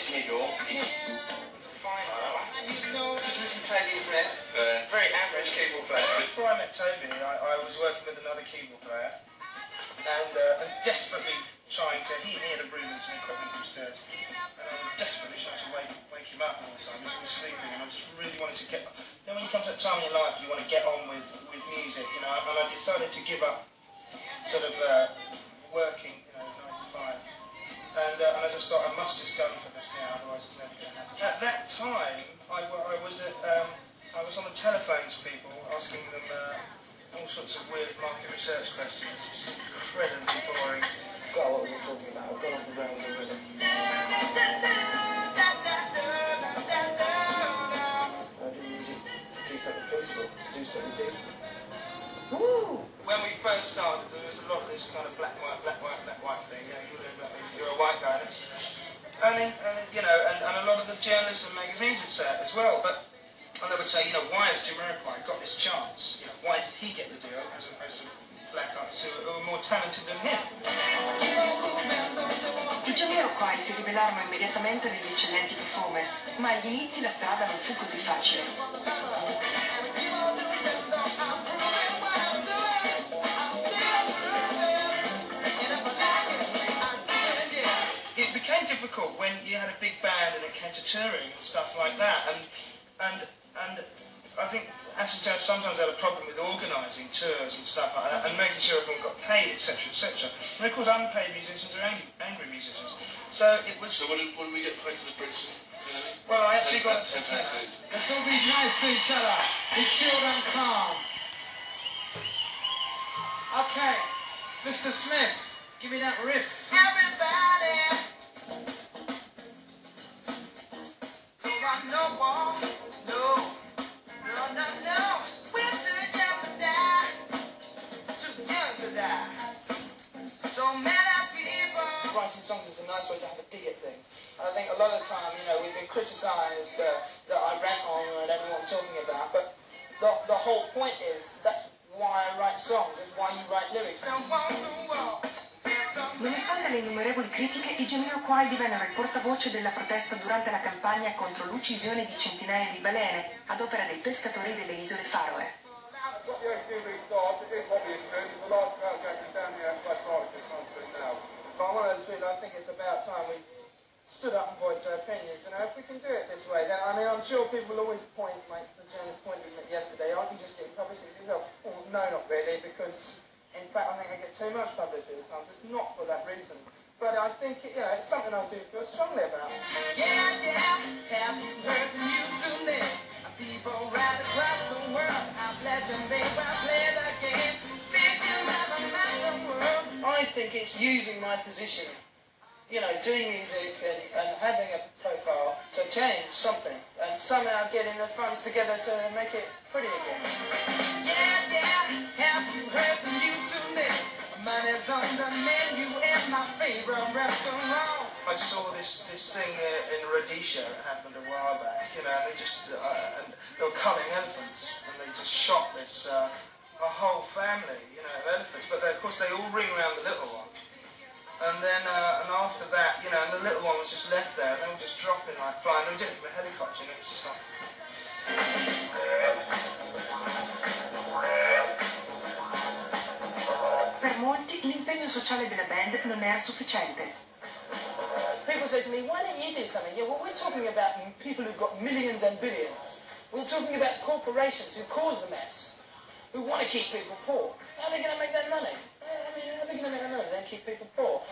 Igor. Fine fella. This is Toby Smith, very average keyboard player. Before I met Toby, I was working with another keyboard player and desperately trying to. He had a room and some equipment upstairs, and I was desperately trying to wake him up all the time. He was sleeping, and I just really wanted to get. You know, when you come to that time in your life, you want to get on with music, you know. And I decided to give up sort of working, you know, 9 to 5. And I just thought I must just go for this now, otherwise it's never going to happen. At that time, I was on the telephones with people, asking them all sorts of weird market research questions. It was incredibly boring. God, what was I talking about? I've gone off the rails already. I do music to do something peaceful, to do something decent. Woo! When we first started, there was a lot of this kind of black, white thing. You know, you're a white guy, and you know, and a lot of the journalists and magazines would say it as well. But they would say, you know, why has Jamiroquai got this chance? You know, why did he get the deal as opposed to black artists who were more talented than him? I Jamiroquai si rivelarono immediatamente degli eccellenti performers, ma agli inizi la strada non fu così facile. It became difficult when you had a big band and it came to touring and stuff like that, and I think Acid Jazz sometimes had a problem with organising tours and stuff like that, and making sure everyone got paid, etc., etc. And of course, unpaid musicians are angry musicians. So it was. So what did we get paid for the Brits? Well, I actually got. Let's all be nice to each other. Be chilled and calm. Okay, Mr. Smith, give me that riff. Everybody. Writing songs is a nice way to have a dig at things. I think a lot of the time, you know, we've been criticised that I rant on and I don't know what I'm talking about, but the whole point is that's why I write songs, it's why you write lyrics. Nonostante le innumerevoli critiche, i Jamiroquai divennero il portavoce della protesta durante la campagna contro l'uccisione di centinaia di balene ad opera dei pescatori delle isole Faroe. But I'm one of those people, I think it's about time we stood up and voiced our opinions. You know, if we can do it this way, then, I mean, I'm sure people will always point, like the journalist pointed at yesterday, aren't you just getting publicity yourself? Well, no, not really, because, in fact, I think I get too much publicity at times. It's not for that reason. But I think, you know, it's something I do feel strongly about. Yeah, have you heard the news tonight? People right across the world, I'm legend, they will play the game. I think it's using my position, you know, doing music and having a profile to change something and somehow getting the funds together to make it pretty again. Yeah, have you heard the news tonight? Money's on the menu in my favorite restaurant. I saw this thing in Rhodesia that happened a while back, you know, and they were culling elephants, and they just shot this a whole family, you know, of elephants. But of course they all ring around the little one, and then and after that, you know, and the little one was just left there, and they were just dropping like flying. They did it from a helicopter, and it was just like. Per molti l'impegno sociale della band non era sufficiente. People say to me, why don't you do something? Yeah, well, we're talking about people who've got millions and billions. We're talking about corporations who cause the mess, who want to keep people poor. How are they going to make that money? I mean, how are they going to make that money? They keep people poor.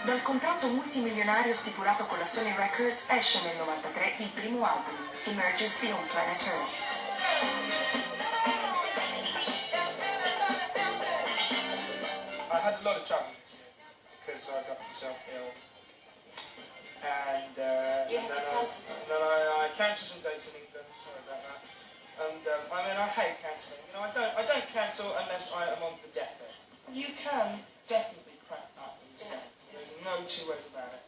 Dal contratto multimilionario stipulato con la Sony Records esce nel 1993 il primo album, Emergency on Planet Earth. I had a lot of trouble because I got myself ill, and then I cancelled some dates in England. Sorry about that. And I mean, I hate cancelling. You know, I don't cancel unless I am on the deathbed. You can definitely crack up in this game. There's no two ways about it.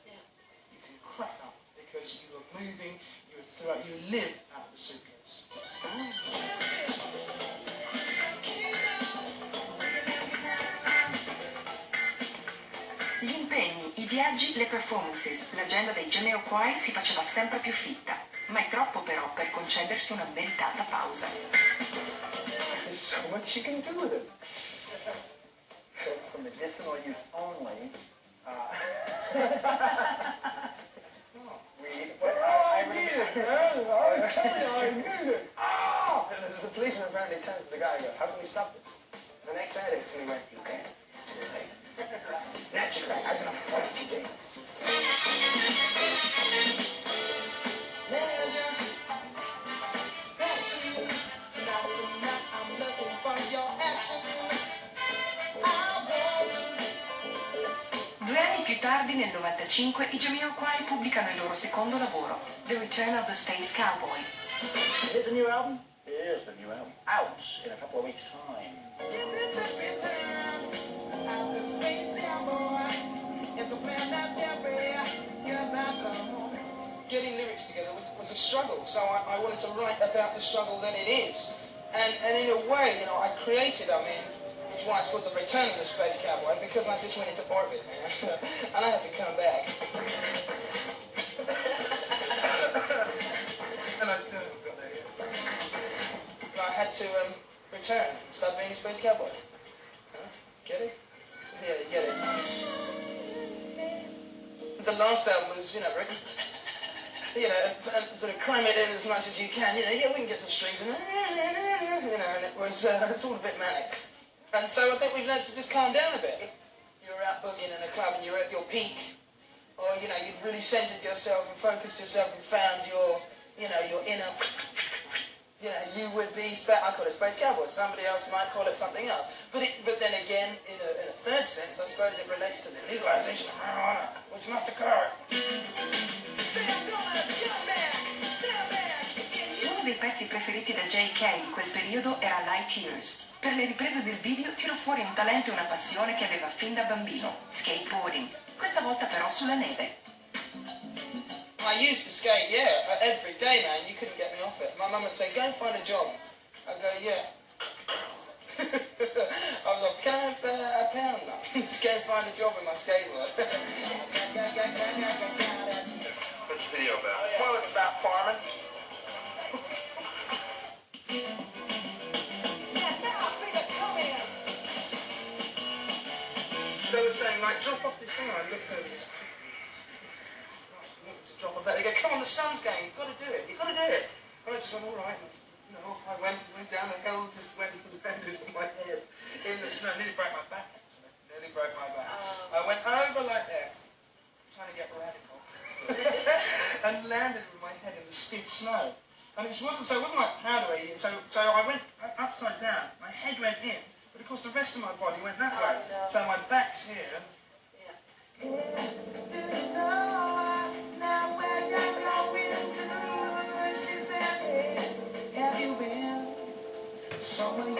You can crack up because you are moving. You live out of the suitcase. Gli impegni, i viaggi, le performances, l'agenda dei Jamiroquai si faceva sempre più fitta, mai troppo però per concedersi una meritata pausa. There's so much you can do with it. So for medicinal use only, I need it, man! I need it! Ah! The policeman apparently turned to the guy and goes, how can we stop this? An ex-addict, and he went, you can't. It's too late. That's right, I've been up for 42 days. Due anni più tardi, nel 95, i Jamiroquai pubblicano il loro secondo lavoro, The Return of the Space Cowboy. Here's a new album. Here's the new album. Out in a couple of weeks' time. Getting lyrics together was a struggle, so I wanted to write about the struggle that it is. And in a way, you know, I created, which is why it's called The Return of the Space Cowboy, because I just went into orbit, man, and I had to come back. And I still haven't got there yet. I had to return and stop being a space cowboy. Huh? Get it? Yeah, you get it. The last album was, you know, very, and sort of cram it in as much as you can. You know, yeah, we can get some strings in there, you know, and it was it's all a bit manic. And so I think we've learned to just calm down a bit. If you're out boogieing in a club and you're at your peak, or, you know, you've really centered yourself and focused yourself and found your, you know, your inner, you know, you would be, I call it space cowboy, somebody else might call it something else. But then again, in a third sense, I suppose it relates to the legalization of marijuana, which must occur. Uno dei pezzi preferiti da J.K. di quel periodo era Light Years. Per le riprese del video tirò fuori un talento e una passione che aveva fin da bambino, skateboarding. Questa volta però sulla neve. I used to skate, yeah, every day, man. You couldn't get me off it. My mum would say, go and find a job. I'd go, yeah. I was like, can I have a pound, mum? To go and find a job in my skateboard. What's the video about? Well, it's about farming. They were saying, like, drop off this thing. I looked over this. To drop off that. They go, come on, the sun's going. You've got to do it. You've got to do it. And I just went, all right. You know, I went down the hill, just went and landed on my head in the snow. Nearly broke my back, actually. Nearly broke my back. I went over like this, trying to get radical, and landed with my head in the stiff snow. And it wasn't like powdery. So I went upside down. My head went in, but of course the rest of my body went that way. No. So my back's here. Have you been somewhere